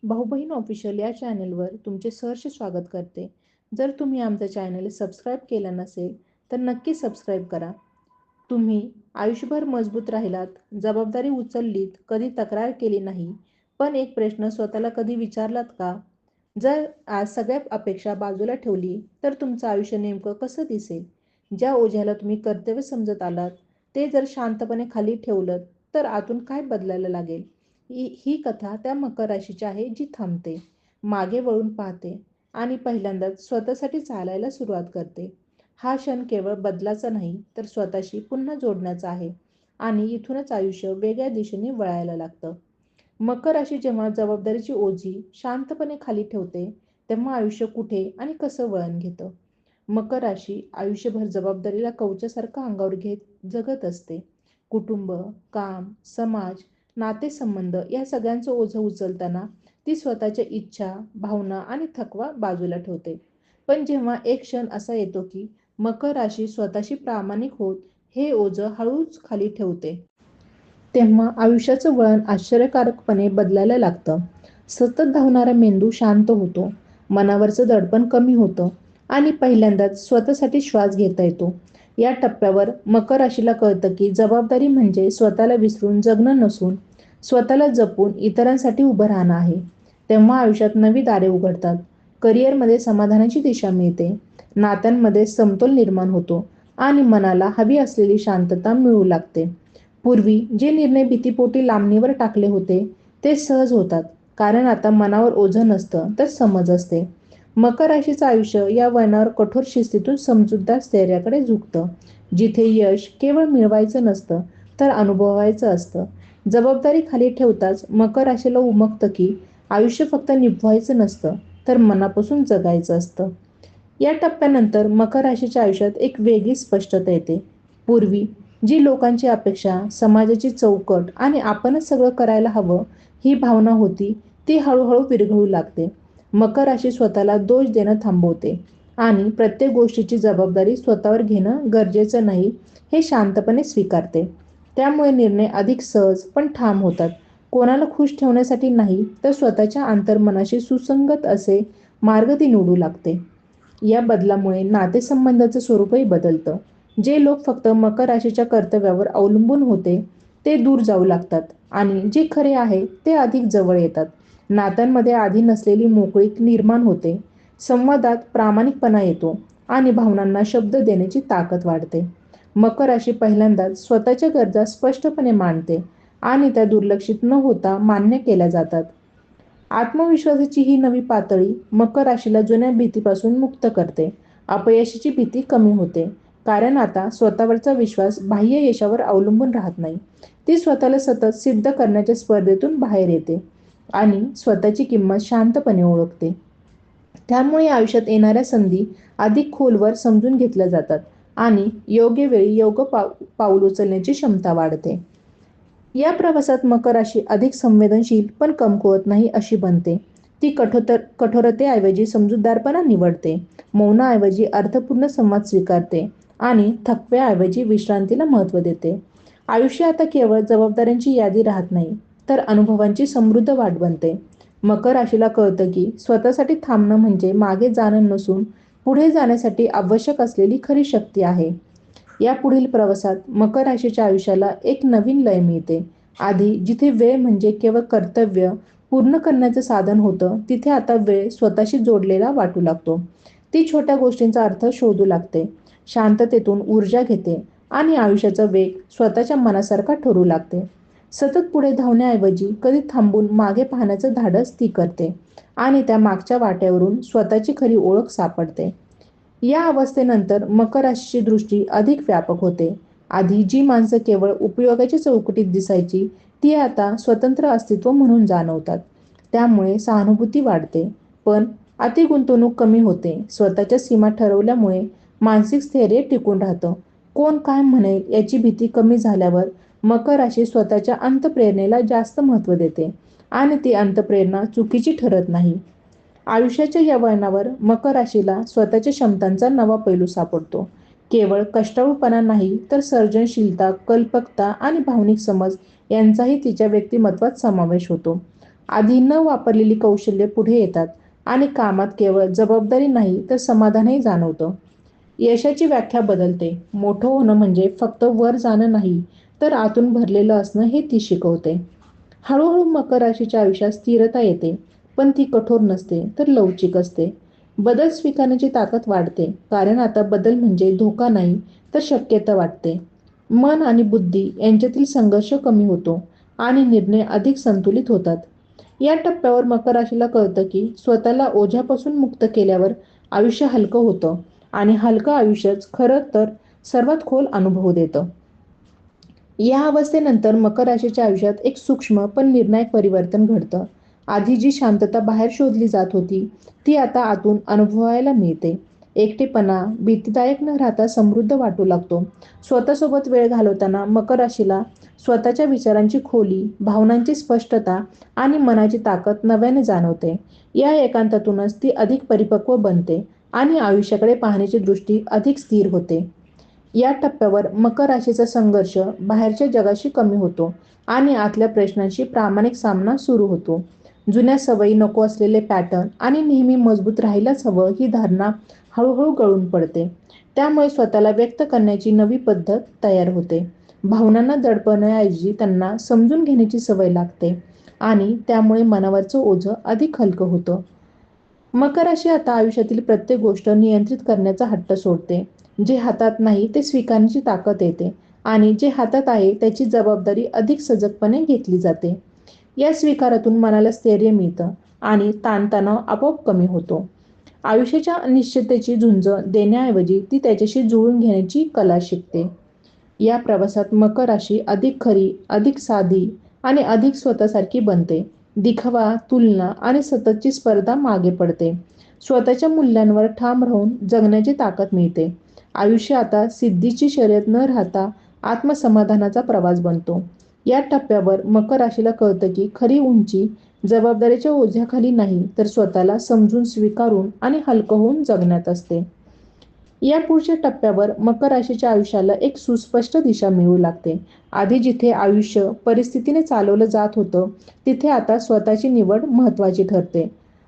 भाऊ बहीण ऑफिशियल या चॅनेलवर तुमचे सहर्ष स्वागत करते. जर तुम्ही आमचं चॅनल सबस्क्राईब केलं नसेल तर नक्की सबस्क्राईब करा. तुम्ही आयुष्यभर मजबूत राहिलात, जबाबदारी उचललीत, कधी तक्रार केली नाही, पण एक प्रश्न स्वतःला कधी विचारलात का? जर आज सगळ्या अपेक्षा बाजूला ठेवली तर तुमचं आयुष्य नेमकं कसं दिसेल? ज्या ओझ्याला तुम्ही कर्तव्य समजत आलात ते जर शांतपणे खाली ठेवलं तर आतून काय बदलायला लागेल? ही कथा त्या मकर राशीची आहे जी थांबते, मागे वळून पाहते आणि पहिल्यांदाच स्वतःसाठी चालायला सुरुवात करते. हा क्षण केवळ बदलाचा नाही तर स्वतःशी पुन्हा जोडण्याचा आहे आणि इथूनच आयुष्य वेगळ्या दिशेने वळायला लागतं. मकर राशी जेव्हा जबाबदारीची ओझी शांतपणे खाली ठेवते तेव्हा आयुष्य कुठे आणि कसं वळण घेतं. मकर राशी आयुष्यभर जबाबदारीला कवचासारखं अंगावर घेत जगत असते. कुटुंब, काम, समाज, नातेसंबंध या सगळ्यांचं ओझं उचलताना ती स्वतःच्या इच्छा, भावना आणि थकवा बाजूला ठेवते. पण जेव्हा एक क्षण असा येतो की मकर राशी स्वतःशी प्रामाणिक होत हे ओझं हळूच खाली ठेवते, तेव्हा आयुष्याचं वळण आश्चर्यकारकपणे बदलायला लागतं. सतत धावणारा मेंदू शांत होतो, मनावरचं दडपण कमी होतं आणि पहिल्यांदाच स्वतःसाठी श्वास घेता येतो. या टप्प्यावर मकर राशीला कळतं की जबाबदारी म्हणजे स्वतःला विसरून जगणं नसून स्वतःला जपून इतरांसाठी उभं राहणं आहे. तेव्हा आयुष्यात नवी दारे उघडतात, करिअरमध्ये समाधानाची दिशा मिळते, नात्यांमध्ये समतोल निर्माण होतो आणि मनाला हवी असलेली शांतता मिळू लागते. पूर्वी जे निर्णय भीतीपोटी लांबणीवर टाकले होते ते सहज होतात, कारण आता मनावर ओझं नसतं तर समज असते. मकर राशीचं आयुष्य या वळणावर कठोर शिस्तीतून समजूतदार स्थैर्याकडे झुकतं, जिथे यश केवळ मिळवायचं नसतं तर अनुभवायचं असतं. जबाबदारी खाली ठेवताच मकर राशीला उमगतं की आयुष्य फक्त निभवायचं नसतं तर मनापासून जगायचं असतं. या टप्प्यानंतर मकर राशीच्या आयुष्यात एक वेगळी स्पष्टता येते. पूर्वी जी लोकांची अपेक्षा, समाजाची चौकट आणि आपणच सगळं करायला हवं ही भावना होती, ती हळूहळू विरघळू लागते. मकर राशी स्वतःला दोष देणं थांबवते आणि प्रत्येक गोष्टीची जबाबदारी स्वतःवर घेणं गरजेचं नाही हे शांतपणे स्वीकारते. त्यामुळे निर्णय अधिक सहज पण ठाम होतात. कोणाला खुश ठेवण्यासाठी नाही तर स्वतःच्या अंतर्मनाशी सुसंगत असे मार्ग ती निवडू लागते. या बदलामुळे नातेसंबंधाचं स्वरूपही बदलतं. जे लोक फक्त मकर राशीच्या कर्तव्यावर अवलंबून होते ते दूर जाऊ लागतात आणि जे खरे आहे ते अधिक जवळ येतात. नात्यांमध्ये आधी नसलेली मोकळीक निर्माण होते, संवादात प्रामाणिकपणा येतो आणि भावनांना शब्द देण्याची ताकद वाढते. मकर राशी पहिल्यांदाच स्वतःच्या गरजा स्पष्टपणे मांडते आणि त्या दुर्लक्षित न होता मान्य केल्या जातात. आत्मविश्वासाची ही नवी पातळी मकर राशीला जुन्या भीतीपासून मुक्त करते. अपयशाची भीती कमी होते, कारण आता स्वतःवरचा विश्वास बाह्य यशावर अवलंबून राहत नाही. ती स्वतःला सतत सिद्ध करण्याच्या स्पर्धेतून बाहेर येते आणि स्वतःची किंमत शांतपणे ओळखते. त्यामुळे आयुष्यात येणाऱ्या संधी अधिक खोलवर समजून घेतल्या जातात आणि योग्य वेळी योग्य पाऊल उचलण्याची क्षमता वाढते. या प्रवासात मकर राशी अधिक संवेदनशील पण कमकुवत नाही अशी बनते. ती कठोरतेऐवजी समजूतदारपणा निवडते, मौनाऐवजी अर्थपूर्ण संवाद स्वीकारते आणि थकव्याऐवजी विश्रांतीला महत्त्व देते. आयुष्य आता केवळ जबाबदाऱ्यांची यादी राहत नाही तर अनुभवांची समृद्ध वाट बनते. मकर राशीला कळतं की स्वतःसाठी थांबणं म्हणजे मागे जाणं नसून पुढे जाण्यासाठी आवश्यक असलेली खरी शक्ती आहे. या पुढील प्रवासात मकर राशीच्या आयुष्याला एक नवीन लय मिळते. आधी जिथे वेळ म्हणजे केवळ कर्तव्य पूर्ण करण्याचं साधन होतं, तिथे आता वेळ स्वतःशी जोडलेला वाटू लागतो. ती छोट्या गोष्टींचा अर्थ शोधू लागते, शांततेतून ऊर्जा घेते आणि आयुष्याचा वेग स्वतःच्या मनासारखा ठरू लागते. सतत पुढे धावण्याऐवजी कधी थांबून मागे पाहण्याचं धाडस ती करते आणि त्या मागच्या वाट्यावरून स्वतःची खरी ओळख सापडते. या अवस्थेनंतर मकर राशीची दृष्टी अधिक व्यापक होते. आधी जी माणसं केवळ उपयोगाच्या चौकटीत दिसायची ती आता स्वतंत्र अस्तित्व म्हणून जाणवतात. त्यामुळे सहानुभूती वाढते, पण अति गुंतवणूक कमी होते. स्वतःच्या सीमा ठरवल्यामुळे मानसिक स्थैर्य टिकून राहतं. कोण काय म्हणेल याची भीती कमी झाल्यावर मकर राशी स्वतःच्या अंतप्रेरणेला जास्त महत्त्व देते आणि ती अंतप्रेरणा चुकीची ठरत नाही. आयुष्याच्या या वळणावर मकर राशीला स्वतःच्या क्षमतांचा नवा पैलू सापडतो. केवळ कष्टाळूपणा नाही तर सर्जनशीलता, कल्पकता आणि भावनिक समज यांचाही तिच्या व्यक्तिमत्वात समावेश होतो. आधी न वापरलेली कौशल्ये पुढे येतात आणि कामात केवळ जबाबदारी नाही तर समाधानही जाणवतं. यशाची व्याख्या बदलते. मोठं होणं म्हणजे फक्त वर जाणं नाही, तर आतून भरलेलं असणं हे ती शिकवते. हळूहळू मकर राशीच्या आयुष्यात स्थिरता येते, पण ती कठोर नसते, तर लवचिक असते. बदल स्वीकारण्याची ताकद वाढते, कारण आता बदल म्हणजे धोका नाही, तर शक्यता वाटते. मन आणि बुद्धी यांच्यातील संघर्ष कमी होतो आणि निर्णय अधिक संतुलित होतात. या टप्प्यावर मकर राशीला कळतं की स्वतःला ओझ्यापासून मुक्त केल्यावर आयुष्य हलकं होतं आणि हलकं आयुष्यच खरं तर सर्वात खोल अनुभव देतं. या अवस्थेनंतर मकर राशीच्या आयुष्यात एक सूक्ष्म पण निर्णायक परिवर्तन घडतं. आधी जी शांतता बाहेर शोधली जात होती, ती आता आतून अनुभवायला मिळते. एकटेपणा भीतीदायक न राहता समृद्ध वाटू लागतो. स्वतःसोबत वेळ घालवताना मकर राशीला स्वतःच्या विचारांची खोली, भावनांची स्पष्टता आणि मनाची ताकद नव्याने जाणवते. या एकांतातूनच ती अधिक परिपक्व बनते आणि आयुष्याकडे पाहण्याची दृष्टी अधिक स्थिर होते. या टप्प्यावर मकर राशीचा संघर्ष बाहेरच्या जगाशी कमी होतो आणि आतल्या प्रश्नांशी प्रामाणिक सामना सुरू होतो. जुन्या सवयी, नको असलेले पॅटर्न आणि नेहमी मजबूत राहायलाच हवं ही धारणा हळूहळू गळून पडते. त्यामुळे स्वतःला व्यक्त करण्याची नवी पद्धत तयार होते. भावनांना दडपण्याऐवजी त्यांना समजून घेण्याची सवय लागते आणि त्यामुळे मनावरचं ओझं अधिक हलकं होतं. मकर राशी आता आयुष्यातील प्रत्येक गोष्ट नियंत्रित करण्याचा हट्ट सोडते. जे हातात नाही ते स्वीकारण्याची ताकद येते आणि जे हातात आहे त्याची जबाबदारी अधिक सजगपणे घेतली जाते. या स्वीकारातून मनाला स्थैर्य मिळतं आणि ताणतणाव आपोआप कमी होतो. आयुष्याच्या अनिश्चिततेची झुंज देण्याऐवजी ती त्याच्याशी जुळून घेण्याची कला शिकते. या प्रवासात मकर राशी अधिक खरी, अधिक साधी आणि अधिक स्वतःसारखी बनते. दिखावा, तुलना आणि सततची स्पर्धा मागे पडते. स्वतःच्या मूल्यांवर ठाम राहून जगण्याची ताकद मिळते. आयुष्य आता सिद्धीची शर्यत न राहता आत्मसमाधानाचा प्रवास बनतो. या टप्प्यावर मकर राशीला कळतं की खरी उंची जबाबदारीच्या ओझ्याखाली नाही, तर स्वतःला समजून, स्वीकारून आणि हलकं होऊन जगण्यात असते. या पुढच्या टप्प्यावर मकर राशीच्या आयुष्याला एक सुस्पष्ट दिशा मिळू लागते. आधी जिथे आयुष्य परिस्थितीने चालवलं जात होतं, तिथे आता स्वतःची निवड महत्त्वाची ठरते.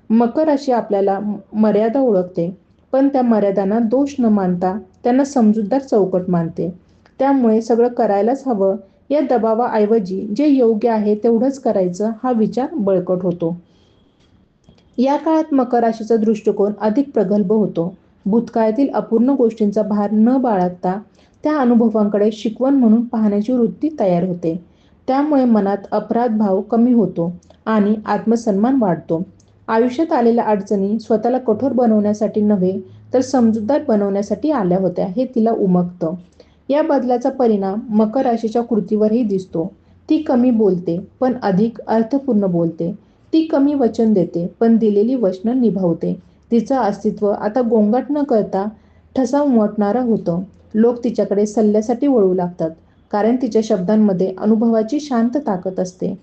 मकर राशी आपल्याला मर्यादा ओळखते, पण त्या मर्यादांना दोष न मानता त्यांना समजूतदार चौकट मानते. त्यामुळे सगळं करायलाच हवं या दबावाऐवजी जे योग्य आहे तेवढंच करायचं हा विचार बळकट होतो. या काळात मकर राशीचा दृष्टिकोन अधिक प्रगल्भ होतो. भूतकाळातील अपूर्ण गोष्टींचा भार न बाळगता त्या अनुभवांकडे शिकवण म्हणून पाहण्याची वृत्ती तयार होते. त्यामुळे मनात अपराध भाव कमी होतो आणि आत्मसन्मान वाढतो. आयुष्यात आलेल्या अडचणी स्वतःला कठोर बनवण्यासाठी नव्हे, तर समजूतदार बनवण्यासाठी आल्या होत्या हे तिला उमगतं. या बदलाचा परिणाम मकर राशीच्या कृतीवरही दिसतो. ती कमी बोलते, पण अधिक अर्थपूर्ण बोलते. ती कमी वचन देते, पण दिलेली वचनं निभावते. तिचं अस्तित्व आता गोंगाट न करता ठसा उमटणारं होतं. लोक तिच्याकडे सल्ल्यासाठी वळू लागतात, कारण तिच्या शब्दांमध्ये अनुभवाची शांत ताकद असते.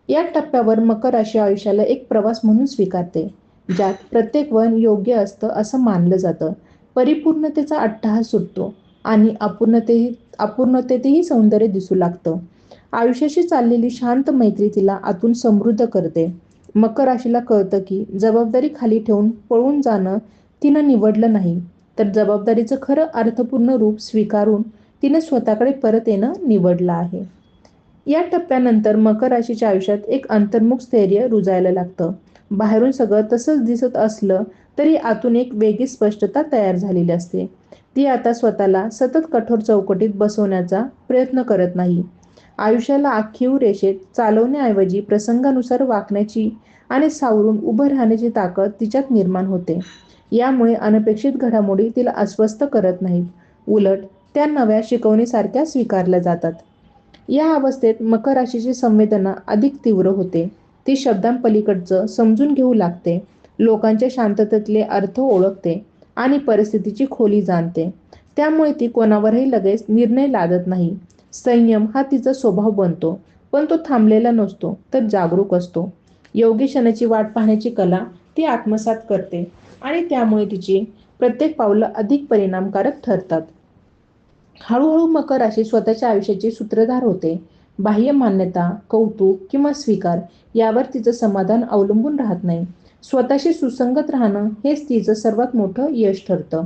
या टप्प्यावर मकर राशी आयुष्याला एक प्रवास म्हणून स्वीकारते, ज्यात प्रत्येक वळण योग्य असतं असं मानलं जातं. परिपूर्णतेचा अट्टहास सुटतो आणि अपूर्णतेतही सौंदर्य दिसू लागतं. आयुष्याशी चाललेली शांत मैत्री तिला आतून समृद्ध करते. मकर राशीला कळतं की जबाबदारी खाली ठेवून पळून जाणं तिनं निवडलं नाही, तर जबाबदारीचं खरं अर्थपूर्ण रूप स्वीकारून तिनं स्वतःकडे परत येणं निवडलं आहे. या टप्प्यानंतर मकर राशीच्या आयुष्यात एक अंतर्मुख स्थैर्य रुजायला लागतं. बाहेरून सगळं तसंच दिसत असलं तरी आतून एक वेगळी स्पष्टता तयार झालेली असते. ती आता स्वतःला सतत कठोर चौकटीत बसवण्याचा प्रयत्न करत नाही. आयुष्याला आखीव रेषेत चालवण्याऐवजी प्रसंगानुसार वागण्याची आणि सावरून उभं राहण्याची ताकद तिच्यात निर्माण होते. यामुळे अनपेक्षित घडामोडी तिला अस्वस्थ करत नाहीत. उलट त्या नव्या शिकवणीसारख्या स्वीकारल्या जातात. या अवस्थेत मकर राशीची संवेदना अधिक तीव्र होते. ती शब्दांपलीकडचं समजून घेऊ लागते. लोकांच्या शांततेतले अर्थ ओळखते आणि परिस्थितीची खोली जाणते. त्यामुळे ती कोणावरही लगेच निर्णय लादत नाही. संयम हा तिचा स्वभाव बनतो, पण तो थांबलेला नसतो, तर जागरूक असतो. योग्य क्षणाची वाट पाहण्याची कला ती आत्मसात करते आणि त्यामुळे तिची प्रत्येक पावलं अधिक परिणामकारक ठरतात. हळूहळू मकर राशी स्वतःच्या आयुष्याची सूत्रधार होते. बाह्य मान्यता, कौतुक किंवा स्वीकार यावर तिचं समाधान अवलंबून राहत नाही. स्वतःशी सुसंगत राहणं हेच तिचं सर्वात मोठं यश ठरतं.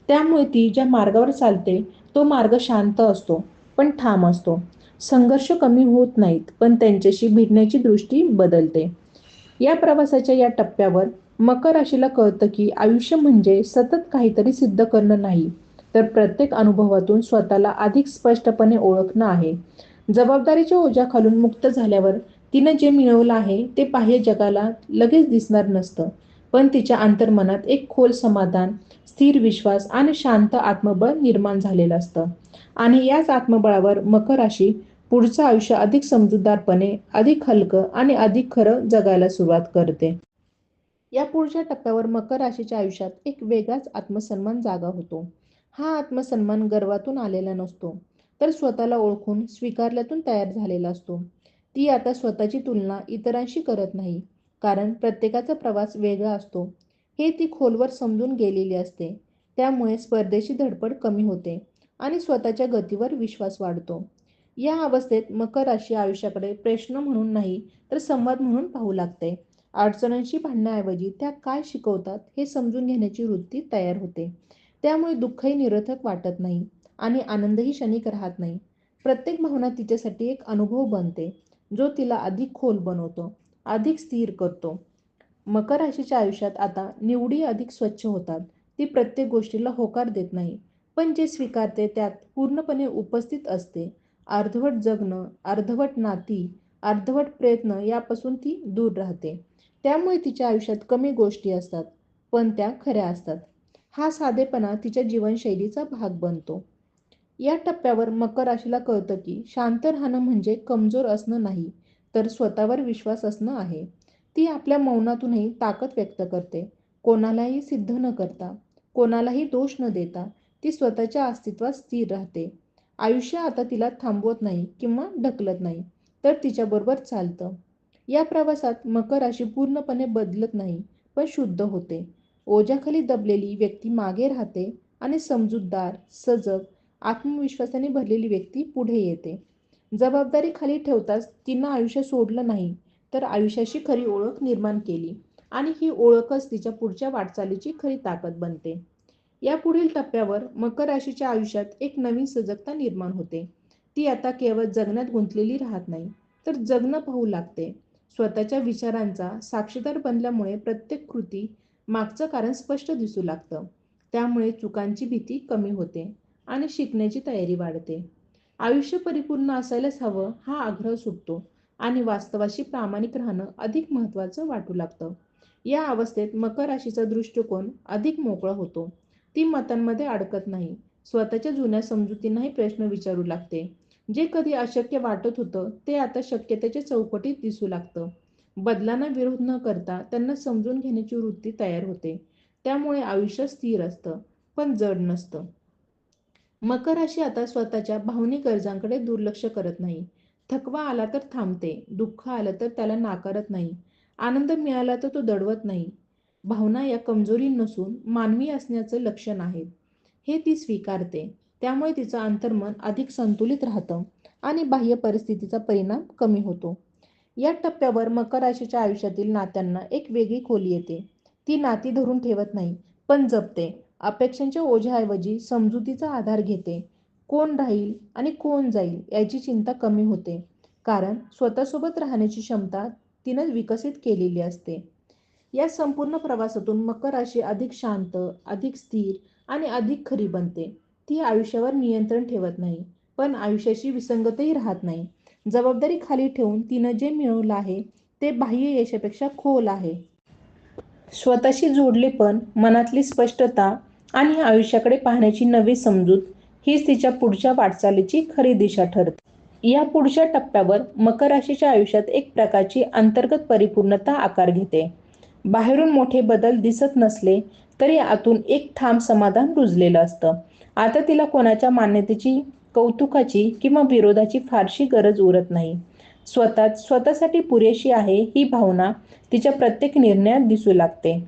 त्यामुळे ती ज्या मार्गावर चालते तो मार्ग शांत असतो, पण ठाम असतो. संघर्ष कमी होत नाहीत, पण त्यांच्याशी भिडण्याची दृष्टी बदलते. या प्रवासाच्या या टप्प्यावर मकर राशीला कळतं की आयुष्य म्हणजे सतत काहीतरी सिद्ध करणं नाही, तर प्रत्येक अनुभवातून स्वतःला अधिक स्पष्टपणे ओळखणं आहे. जबाबदारीच्या ओझ्याखालून मुक्त झाल्यावर तिनं जे मिळवलं आहे ते बाह्य जगाला लगेच दिसणार नसतं, पण तिच्या अंतर्मनात एक खोल समाधान, स्थिर विश्वास आणि शांत आत्मबळ निर्माण झालेलं असतं. आणि याच आत्मबळावर मकर राशी पुढचं आयुष्य अधिक समजूतदारपणे, अधिक हलकं आणि अधिक खरं जगायला सुरुवात करते. या पुढच्या टप्प्यावर मकर राशीच्या आयुष्यात एक वेगळाच आत्मसन्मान जागा होतो. हा आत्मसन्मान गर्वातून आलेला नसतो, तर स्वतःला ओळखून स्वीकारल्यातून तयार झालेला असतो. ती आता स्वतःची तुलना इतरांशी करत नाही, कारण प्रत्येकाचा प्रवास वेगळा असतो. हे ती खोलवर समजून गेलेली असते. त्यामुळे स्पर्धेची धडपड कमी होते आणि स्वतःच्या गतीवर विश्वास वाढतो. या अवस्थेत मकर राशी आयुष्याकडे प्रश्न म्हणून नाही, तर संवाद म्हणून पाहू लागते. अडचणींशी भांडण्याऐवजी त्या काय शिकवतात हे समजून घेण्याची वृत्ती तयार होते. त्यामुळे दुःखही निरर्थक वाटत नाही आणि आनंदही क्षणिक राहत नाही. प्रत्येक भावना तिच्यासाठी एक अनुभव बनते, जो तिला अधिक खोल बनवतो, अधिक स्थिर करतो. मकर राशीच्या आयुष्यात आता निवडी अधिक स्वच्छ होतात. ती प्रत्येक गोष्टीला होकार देत नाही, पण जे स्वीकारते त्यात पूर्णपणे उपस्थित असते. अर्धवट जगणं, अर्धवट नाती, अर्धवट प्रयत्न यापासून ती दूर राहते. त्यामुळे तिच्या आयुष्यात कमी गोष्टी असतात, पण त्या खऱ्या असतात. हा साधेपणा तिच्या जीवनशैलीचा भाग बनतो. या टप्प्यावर मकर राशीला कळतं की शांत राहणं म्हणजे कमजोर असणं नाही, तर स्वतःवर विश्वास असणं आहे. ती आपल्या मौनातूनही ताकद व्यक्त करते. कोणालाही सिद्ध न करता, कोणालाही दोष न देता ती स्वतःच्या अस्तित्वात स्थिर राहते. आयुष्य आता तिला थांबवत नाही किंवा ढकलत नाही, तर तिच्याबरोबर चालतं. या प्रवासात मकर राशी पूर्णपणे बदलत नाही, पण शुद्ध होते. ओझ्याखाली दबलेली व्यक्ती मागे राहते आणि समजूतदार, सजग, आत्मविश्वासाने भरलेली व्यक्ती पुढे येते. जबाबदारी खाली ठेवताच तिनं आयुष्य सोडलं नाही, तर आयुष्याची खरी ओळख निर्माण केली आणि ही ओळखच तिच्या पुढच्या वाटचालीची खरी ताकद बनते. या पुढील टप्प्यावर मकर राशीच्या आयुष्यात एक नवीन सजगता निर्माण होते. ती आता केवळ जगण्यात गुंतलेली राहत नाही, तर जगणं पाहू लागते. स्वतःच्या विचारांचा साक्षीदार बनल्यामुळे प्रत्येक कृती मागचं कारण स्पष्ट दिसू लागतं. त्यामुळे चुकांची भीती कमी होते आणि शिकण्याची तयारी वाढते. आयुष्य परिपूर्ण असायलाच हवं हा आग्रह सुटतो आणि वास्तवाशी प्रामाणिक राहणं अधिक महत्त्वाचं वाटू लागतं. या अवस्थेत मकर राशीचा दृष्टिकोन अधिक मोकळा होतो. ती मतांमध्ये अडकत नाही. स्वतःच्या जुन्या समजुतींनाही प्रश्न विचारू लागते. जे कधी अशक्य वाटत होतं ते आता शक्यतेच्या चौकटीत दिसू लागतं. बदलांना विरोध न करता त्यांना समजून घेण्याची वृत्ती तयार होते. त्यामुळे आयुष्य स्थिर असतं, पण जड नसतं. मकर राशी आता स्वतःच्या भावनिक गरजांकडे दुर्लक्ष करत नाही. थकवा आला तर थांबते, दुःख आलं तर त्याला नाकारत नाही, आनंद मिळाला तर तो दडवत नाही. भावना या कमजोरी नसून मानवी असण्याचं लक्षण आहेत, हे ती स्वीकारते. त्यामुळे तिचं अंतर्मन अधिक संतुलित राहतं आणि बाह्य परिस्थितीचा परिणाम कमी होतो. या टप्प्यावर मकर राशीच्या आयुष्यातील नात्यांना एक वेगळी खोली येते. ती नाती धरून ठेवत नाही, पण जपते. अपेक्षांच्या ओझ्याऐवजी समजुतीचा आधार घेते. कोण राहील आणि कोण जाईल याची चिंता कमी होते, कारण स्वतःसोबत राहण्याची क्षमता तिनं विकसित केलेली असते. या संपूर्ण प्रवासातून मकर राशी अधिक शांत, अधिक स्थिर आणि अधिक खरी बनते. ती आयुष्यावर नियंत्रण ठेवत नाही, पण आयुष्याची विसंगतही राहत नाही. जबाबदारी खाली ठेवून तिनं जे मिळवलं आहे ते बाह्य यशापेक्षा खोल आहे. स्वतःशी जोडले पण मनातली स्पष्टता आणि आयुष्याकडे पाहण्याची नवी समजूत हीच तिच्या पुढच्या वाटचालीची खरी दिशा ठरते. या पुढच्या टप्प्यावर मकर राशीच्या आयुष्यात एक प्रकारची अंतर्गत परिपूर्णता आकार घेते. बाहेरून मोठे बदल दिसत नसले तरी आतून एक ठाम समाधान रुजलेलं असतं. आता तिला कोणाच्या मान्यतेची, कौतुकाची किंवा विरोधाची फारशी गरज उरत नाही. स्वतःसाठी पुरेशी आहे ही भावना तिच्या प्रत्येक निर्णयात दिसू लागते.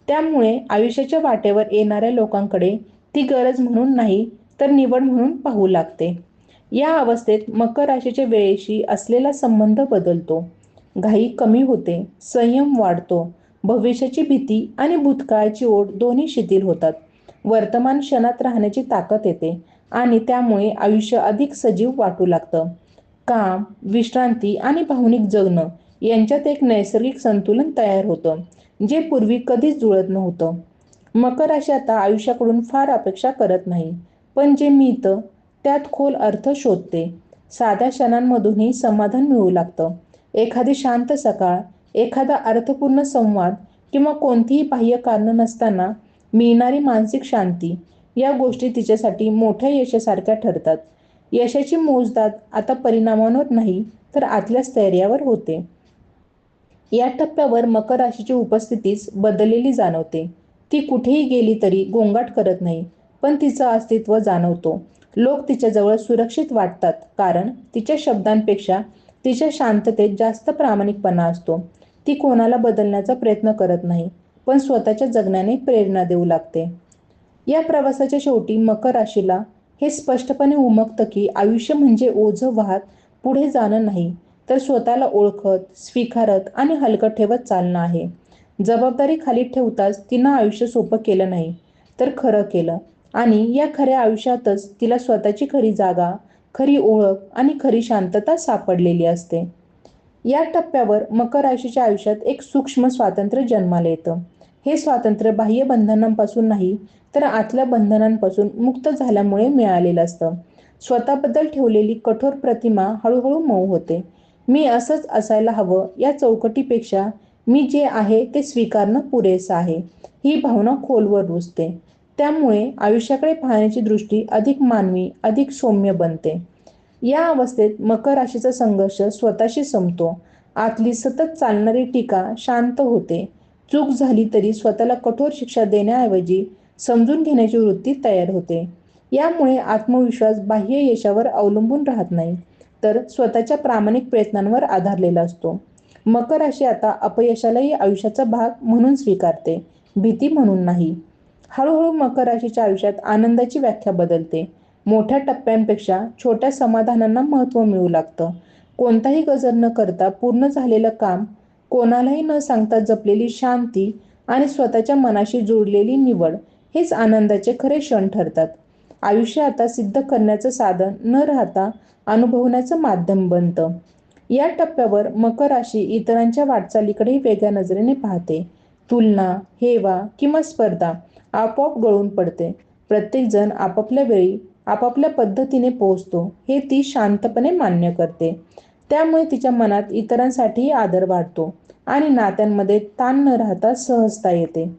त्यामुळे आयुष्याच्या वाटेवर येणाऱ्या लोकांकडे ती गरज म्हणून नाही, तर निवड म्हणून पाहू लागते. या अवस्थेत मकर राशीच्या वेळेशी असलेला संबंध बदलतो. घाई कमी होते, संयम वाढतो, भविष्याची भीती आणि भूतकाळाची ओढ दोन्ही शिथिल होतात. वर्तमान क्षणात राहण्याची ताकद येते आणि त्यामुळे आयुष्य अधिक सजीव वाटू लागतं. काम, विश्रांती आणि भावनिक जगणं यांच्यात एक नैसर्गिक संतुलन तयार होतं, जे पूर्वी कधीच जुळत नव्हतं. मकर राशी आता आयुष्याकडून फार अपेक्षा करत नाही, पण जे मिळतं त्यात खोल अर्थ शोधते. साध्या क्षणांमधूनही समाधान मिळू लागतं. एखादी शांत सकाळ, एखादा अर्थपूर्ण संवाद किंवा कोणतीही बाह्य कारणं नसताना मिळणारी मानसिक शांती या गोष्टी तिच्यासाठी मोठ्या यशासारख्या ठरतात. यशाची मोजदाद आता परिणामांवर नाही, तर आतल्या स्थैर्यावर होते. या टप्प्यावर मकर राशीची उपस्थितीच बदललेली जाणवते. ती कुठेही गेली तरी गोंगाट करत नाही, पण तिचं अस्तित्व जाणवतो. लोक तिच्याजवळ सुरक्षित वाटतात, कारण तिच्या शब्दांपेक्षा तिच्या शांततेत जास्त प्रामाणिकपणा असतो. ती कोणाला बदलण्याचा प्रयत्न करत नाही, पण स्वतःच्या जगण्याने प्रेरणा देऊ लागते. या प्रवासाच्या शेवटी मकर राशीला हे स्पष्टपणे उमगतं की आयुष्य म्हणजे ओझं वाहत पुढे जाणं नाही, तर स्वतःला ओळखत, स्वीकारत आणि हलकं ठेवत चालणं आहे. जबाबदारी खाली ठेवताच तिनं आयुष्य सोपं केलं नाही, तर खरं केलं. आणि या खऱ्या आयुष्यातच तिला स्वतःची खरी जागा, खरी ओळख आणि खरी शांतता सापडलेली असते. या टप्प्यावर मकर राशीच्या आयुष्यात एक सूक्ष्म स्वातंत्र्य जन्माला येतं. हे स्वातंत्र्य बाह्य बंधनांपासून नाही, तर आतल्या बंधनांपासून मुक्त झाल्यामुळे मिळालेलं असतं. स्वतःबद्दल ठेवलेली कठोर प्रतिमा हळूहळू मऊ होते. मी असंच असायला हवं या चौकटीपेक्षा मी जे आहे ते स्वीकारणं पुरेसं आहे, ही भावना खोलवर रुजते. त्यामुळे आयुष्याकडे पाहण्याची दृष्टी अधिक मानवी, अधिक सौम्य बनते. या अवस्थेत मकर राशीचा संघर्ष स्वतःशी संपतो. आतली सतत चालणारी टीका शांत होते. चूक झाली तरी स्वतःला कठोर शिक्षा देण्याऐवजी समजून घेण्याची वृत्ती तयार होते. यामुळे आत्मविश्वास बाह्य यशावर अवलंबून राहत नाही, तर स्वतःच्या प्रामाणिक प्रयत्नांवर आधारलेला असतो. मकर राशी आता अपयशालाही आयुष्याचा भाग म्हणून स्वीकारते, भीती म्हणून नाही. हळूहळू मकर राशीच्या आयुष्यात आनंदाची व्याख्या बदलते. मोठ्या टप्प्यांपेक्षा छोट्या समाधानांना महत्त्व मिळू लागतं. कोणताही गजर न करता पूर्ण झालेलं काम, कोणालाही न सांगता जपलेली शांती आणि स्वतःच्या मनाशी जोडलेली निवड हेच आनंदाचे खरे क्षण ठरतात. आयुष्य आता सिद्ध करण्याचं साधन न राहता अनुभवण्याचं माध्यम बनतं. या टप्प्यावर मकर राशी इतरांच्या वाटचालीकडेही वेगळ्या नजरेने पाहते. तुलना, हेवा किंवा स्पर्धा आपोआप गळून पडते. प्रत्येक जण आपापल्या वेळी आपापल्या पद्धतीने पोहोचतो हे ती शांतपणे मान्य करते. त्यामुळे तिच्या मनात इतरांसाठीही आदर वाढतो आणि नात्यांमध्ये ताण न राहता सहजता येते.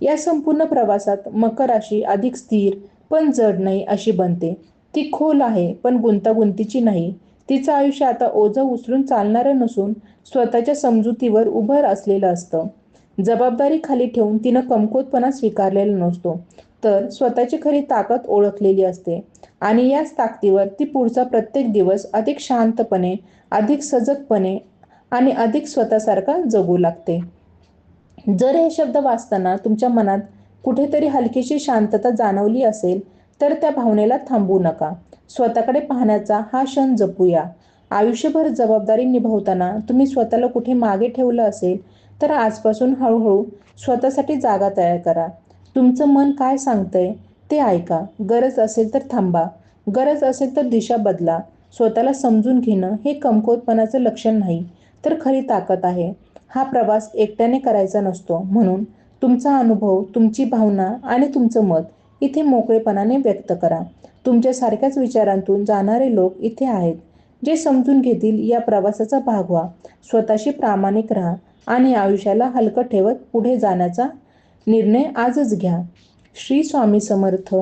या संपूर्ण प्रवासात मकर राशी अधिक स्थिर पण जड नाही अशी बनते. ती खोल आहे पण गुंतागुंतीची नाही. तिचं आयुष्य आता ओझं उचलून चालणारं नसून स्वतःच्या समजुतीवर उभं असलेलं असतं. जबाबदारी खाली ठेवून तिनं कमकुवतपणा स्वीकारलेला नसतो, तर स्वतःची खरी ताकद ओळखलेली असते. आणि याच ताकदीवर ती पुढचा प्रत्येक दिवस अधिक शांतपणे, अधिक सजगपणे आणि अधिक स्वतःसारखा जगू लागते. जर हे शब्द वाचताना तुमच्या मनात कुठेतरी हलकीशी शांतता जाणवली असेल, तर त्या भावनेला थांबवू नका. स्वतःकडे पाहण्याचा हा क्षण जपूया. आयुष्यभर जबाबदारी निभावताना तुम्ही स्वतःला कुठे मागे ठेवलं असेल, तर आजपासून हळूहळू स्वतःसाठी जागा तयार करा. तुमचं मन काय सांगतंय ते ऐका. गरज असेल तर थांबा. गरज असेल तर दिशा बदला. स्वतःला समजून घेणं हे कमकुवतपणाचं लक्षण नाही, तर खरी ताकद आहे. हा प्रवास एकट्याने करायचा नसतो, म्हणून तुमचा अनुभव, तुमची भावना आणि तुमचं मत इथे मोकळेपणाने व्यक्त करा. तुमच्या सारख्याच विचारांतून जाणारे लोक इथे आहेत, जे समजून घेतील. या प्रवासाचा भाग व्हा. स्वतःशी प्रामाणिक राहा आणि आयुष्याला हलकं ठेवत पुढे जाण्याचा निर्णय आजच घ्या. श्री स्वामी समर्थ.